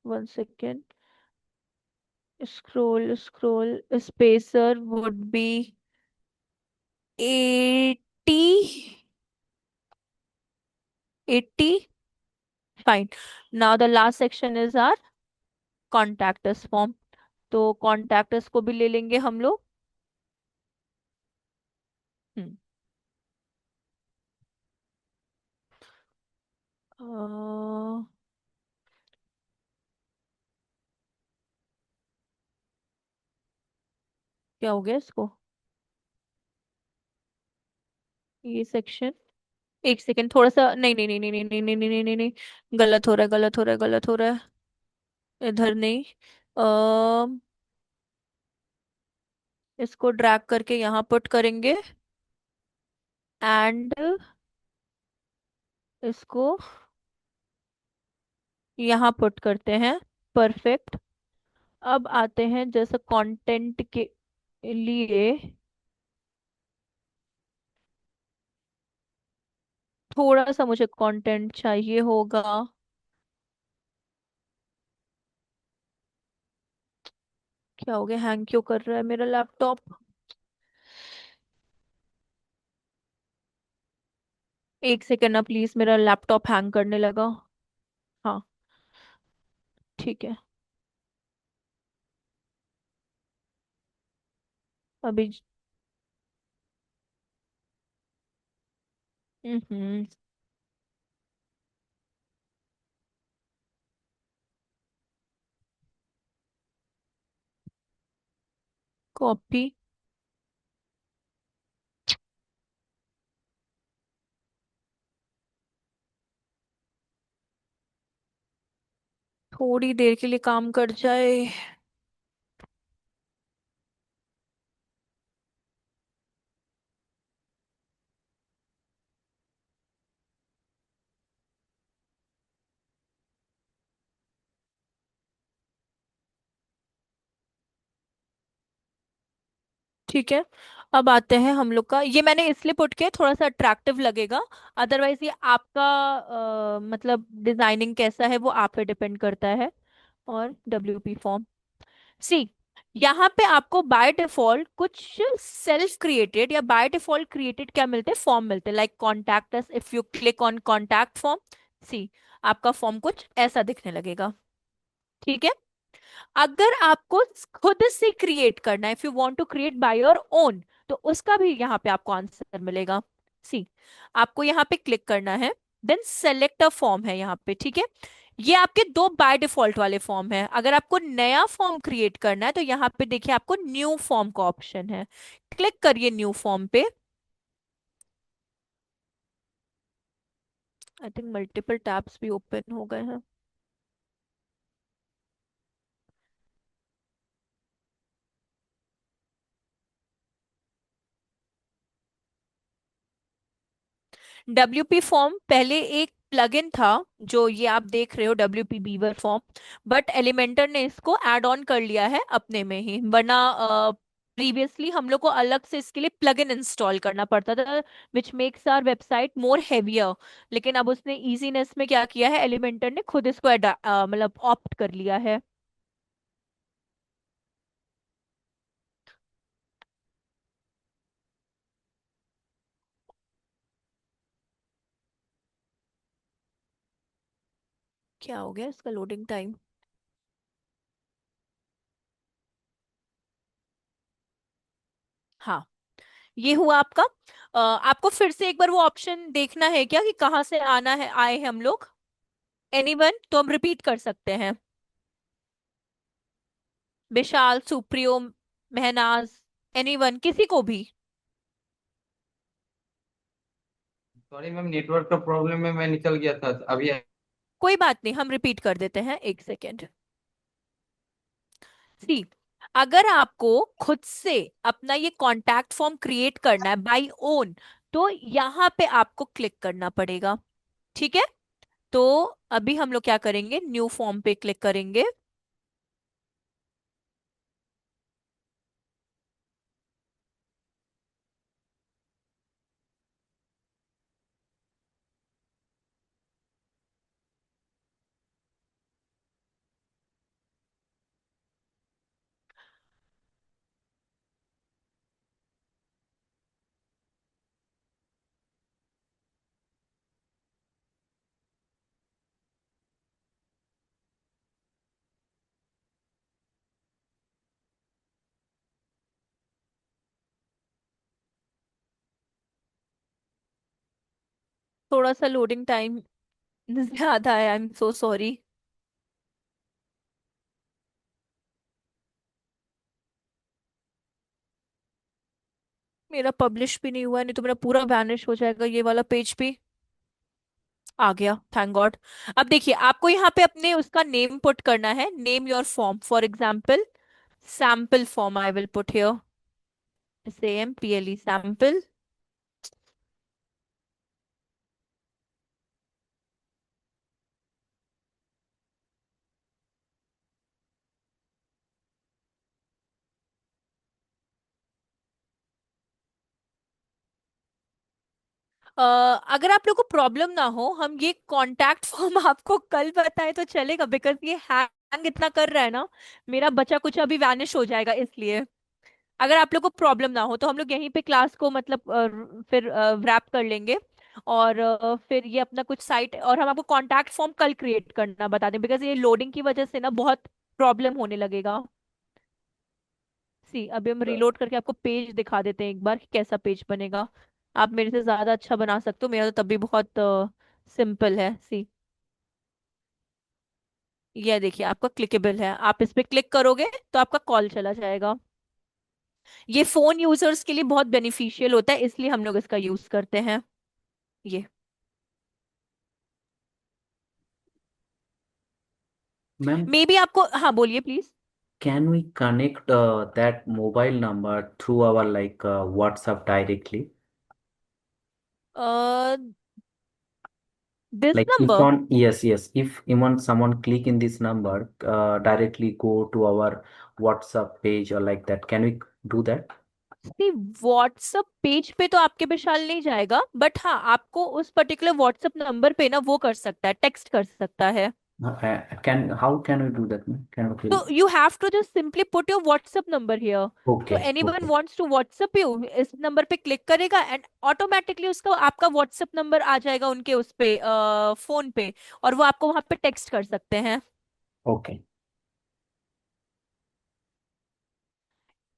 one second, scroll spacer would be 80, 80, fine. Now the last section is our contact us form, तो contact us को भी ले लेंगे हम लोग। हम्म, अ, क्या हो गया इसको, ये सेक्शन, एक सेकेंड थोड़ा सा, नहीं नहीं नहीं नहीं नहीं नहीं नहीं नहीं नहीं नहीं, गलत हो रहा है, गलत हो रहा है, गलत हो रहा है, इधर नहीं, अः इसको ड्रैग करके यहाँ पुट करेंगे, एंड इसको यहाँ पुट करते हैं, परफेक्ट। अब आते हैं जैसे कंटेंट के लिए, थोड़ा सा मुझे कंटेंट चाहिए होगा, क्या हो गया, हैंग क्यों कर रहा है मेरा लैपटॉप, एक सेकेंड ना प्लीज, मेरा लैपटॉप हैंग करने लगा। हाँ, ठीक है, अभी हम्म, कॉपी, थोड़ी देर के लिए काम कर जाए। ठीक है, अब आते हैं हम लोग का, ये मैंने इसलिए पुट किया थोड़ा सा अट्रैक्टिव लगेगा। अदरवाइज ये आपका मतलब डिजाइनिंग कैसा है वो आप पे डिपेंड करता है। और WP फॉर्म, सी, यहाँ पे आपको बाय डिफॉल्ट कुछ सेल्फ क्रिएटेड या बाय डिफॉल्ट क्रिएटेड क्या मिलते हैं, फॉर्म मिलते हैं, like contact us, if you click on contact form, see, आपका फॉर्म कुछ ऐसा दिखने लगेगा। ठीक है, अगर आपको खुद से क्रिएट करना है, if you want to create by your own, तो उसका भी यहाँ पे आपको आंसर मिलेगा। सी, आपको यहाँ पे क्लिक करना है, देन सेलेक्ट अ फॉर्म है यहाँ पे। ठीक है, ये आपके दो बाय डिफॉल्ट वाले फॉर्म है। अगर आपको नया फॉर्म क्रिएट करना है तो यहाँ पे देखिए आपको न्यू फॉर्म का ऑप्शन है, क्लिक करिए न्यू फॉर्म पे। आई थिंक मल्टीपल टैब्स भी ओपन हो गए हैं। WP फॉर्म पहले एक प्लगइन था, जो ये आप देख रहे हो WP beaver form, but Elementor ने इसको ऐड ऑन कर लिया है अपने में ही, वरना प्रीवियसली हम लोग को अलग से इसके लिए प्लगइन इंस्टॉल करना पड़ता था, which makes our website more heavier. लेकिन अब उसने इजीनेस में क्या किया है, एलिमेंटर ने खुद इसको मतलब ऑप्ट कर लिया है। क्या हो गया इसका लोडिंग टाइम? हाँ, ये हुआ आपका। आपको फिर से एक बार वो ऑप्शन देखना है क्या कि कहाँ से आना है, आए हैं हम लोग? एनीवन, तो हम रिपीट कर सकते हैं। विशाल, सुप्रियो, महनाज, एनीवन, किसी को भी। सॉरी मैम, नेटवर्क का प्रॉब्लम है, मैं निकल गया था अभी। कोई बात नहीं, हम रिपीट कर देते हैं, एक सेकेंड। सी, अगर आपको खुद से अपना ये कॉन्टैक्ट फॉर्म क्रिएट करना है बाय ओन, तो यहाँ पे आपको क्लिक करना पड़ेगा। ठीक है, तो अभी हम लोग क्या करेंगे, न्यू फॉर्म पे क्लिक करेंगे। थोड़ा सा लोडिंग टाइम ज्यादा है, आई एम सो सॉरी। मेरा पब्लिश भी नहीं हुआ है, नहीं तो मेरा पूरा वैनिश हो जाएगा ये वाला पेज भी। आ गया, थैंक गॉड। अब देखिए आपको यहाँ पे अपने उसका नेम पुट करना है, name your form, for example sample form I will put here, SAMPLE sample. अगर आप लोग को प्रॉब्लम ना हो, हम ये कॉन्टैक्ट फॉर्म आपको कल बताए तो चलेगा, बिकॉज ये हैंग इतना कर रहा है ना, मेरा बचा कुछ अभी वैनिश हो जाएगा इसलिए। अगर आप लोग को प्रॉब्लम ना हो तो हम लोग यहीं पे क्लास को मतलब फिर रैप कर लेंगे। और फिर ये अपना कुछ साइट, और हम आपको कॉन्टैक्ट फॉर्म कल क्रिएट करना बता दें, बिकॉज ये लोडिंग की वजह से ना बहुत प्रॉब्लम होने लगेगा। सी, अभी हम रिलोड करके आपको पेज दिखा देते हैं एक बार कि कैसा पेज बनेगा। आप मेरे से ज्यादा अच्छा बना सकते हो, मेरा तो तब भी बहुत सिंपल है। सी, ये देखिए आपका क्लिकेबल है, आप इस पे क्लिक करोगे तो आपका कॉल चला जाएगा। ये फोन यूजर्स के लिए बहुत बेनिफिशियल होता है, इसलिए हम लोग इसका यूज करते हैं। ये मैम, मे बी आपको, हाँ बोलिए please. can we connect that mobile number through our like WhatsApp directly? This Like if number, on, yes, yes, if even someone click in this number, directly go to our WhatsApp page or like that, can we do that? See WhatsApp page पे तो आपके विशाल नहीं जाएगा, but हाँ आपको उस particular WhatsApp number पे ना वो कर सकता है, टेक्स्ट कर सकता है। Can how can we do that, ma'am? Can we तो please? You have to just simply put your WhatsApp number here. तो Okay, anyone okay, wants to WhatsApp you, इस नंबर पे क्लिक करेगा एंड ऑटोमेटिकली उसका आपका WhatsApp number आ जाएगा उनके उस पे फोन पे, और वो आपको वहां पे टेक्स्ट कर सकते हैं। okay,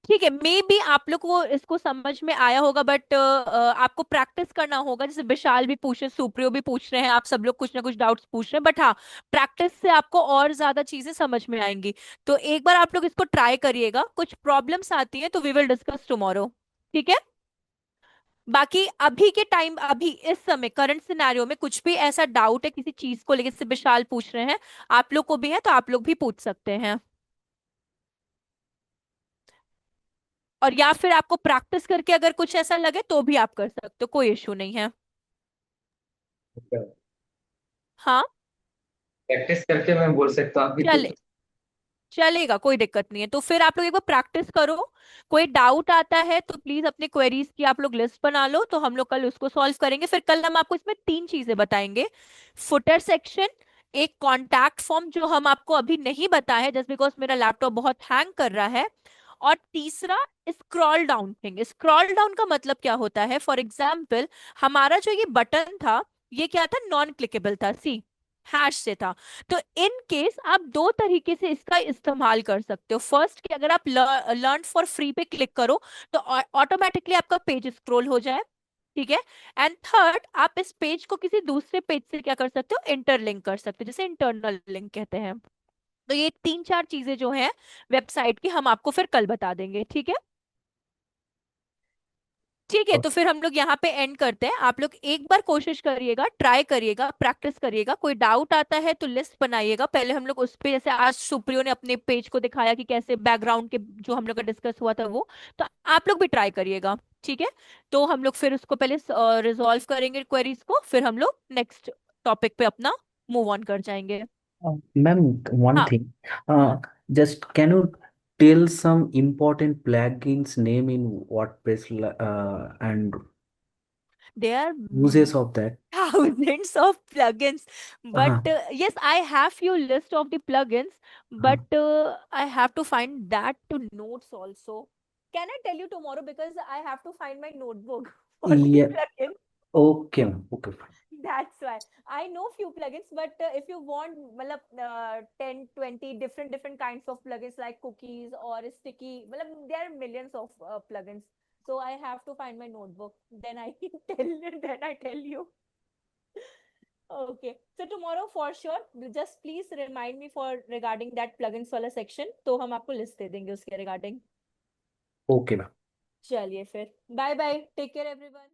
ठीक है, मे बी आप लोग को इसको समझ में आया होगा, बट आपको प्रैक्टिस करना होगा। जैसे विशाल भी पूछ रहे, सुप्रियो भी पूछ रहे हैं, आप सब लोग कुछ ना कुछ डाउट्स पूछ रहे हैं, बट हाँ प्रैक्टिस से आपको और ज्यादा चीजें समझ में आएंगी। तो एक बार आप लोग इसको ट्राई करिएगा, कुछ प्रॉब्लम्स आती हैं तो वी विल डिस्कस टुमारो। ठीक है, बाकी अभी के टाइम, अभी इस समय करंट सिनेरियो में कुछ भी ऐसा डाउट है किसी चीज को लेकर, जैसे विशाल पूछ रहे हैं, आप लोग को भी है तो आप लोग भी पूछ सकते हैं। और या फिर आपको प्रैक्टिस करके अगर कुछ ऐसा लगे तो भी आप कर सकते हो, कोई इश्यू नहीं है। हाँ, प्रैक्टिस करके मैं बोल सकता हूँ अभी तो। चले, चलेगा, कोई दिक्कत नहीं है। तो फिर आप लोग एक बार प्रैक्टिस करो, कोई डाउट आता है तो प्लीज अपने क्वेरीज की आप लोग लिस्ट बना लो, तो हम लोग कल उसको सॉल्व करेंगे। फिर कल हम आपको इसमें तीन चीजें बताएंगे। फुटर सेक्शन, एक कॉन्टैक्ट फॉर्म जो हम आपको अभी नहीं बताए हैं जस्ट बिकॉज मेरा लैपटॉप बहुत हैंग कर रहा है, और तीसरा scroll down thing. Scroll down का मतलब क्या होता है, फॉर एग्जाम्पल हमारा जो ये बटन था, ये क्या था, नॉन क्लिकेबल था, सी हैश से था। तो इन केस आप दो तरीके से इसका इस्तेमाल कर सकते हो। फर्स्ट कि अगर आप लर्न फॉर फ्री पे क्लिक करो तो ऑटोमेटिकली आपका पेज स्क्रॉल हो जाए। ठीक है, एंड थर्ड आप इस पेज को किसी दूसरे पेज से क्या कर सकते हो, इंटरलिंक कर सकते हो, जैसे इंटरनल लिंक कहते हैं। तो ये तीन चार चीजें जो हैं वेबसाइट की, हम आपको फिर कल बता देंगे। ठीक है, ठीक है, तो फिर हम लोग यहाँ पे एंड करते हैं। आप लोग एक बार कोशिश करिएगा, ट्राई करिएगा, प्रैक्टिस करिएगा। कोई डाउट आता है तो लिस्ट बनाइएगा। पहले हम लोग उस पे, जैसे आज सुप्रियो ने अपने पेज को दिखाया कि कैसे बैकग्राउंड के जो हम लोग का डिस्कस हुआ था वो, तो आप लोग भी ट्राई करिएगा। ठीक है, तो हम लोग फिर उसको पहले रिजॉल्व करेंगे क्वेरीज को, फिर हम लोग नेक्स्ट टॉपिक पे अपना मूव ऑन कर जाएंगे। ma'am, one हाँ, thing, just can you tell some important plugins name in WordPress and there are uses of that? thousands of plugins, but Uh, yes, I have few list of the plugins, uh, but I have to find that to notes also. Can I tell you tomorrow, because I have to find my notebook for the yeah, plugin. okay, ma'am, okay, fine. That's why I know few plugins, but if you want matlab, 10 20 different kinds of plugins like cookies or sticky, matlab, there are millions of plugins. So I have to find my notebook, then I tell you. Okay, so tomorrow for sure, just please remind me for regarding that plugins वाला section, तो हम आपको list दे देंगे उसके regarding। Okay, ma'am. चलिए फिर, bye bye, take care everyone.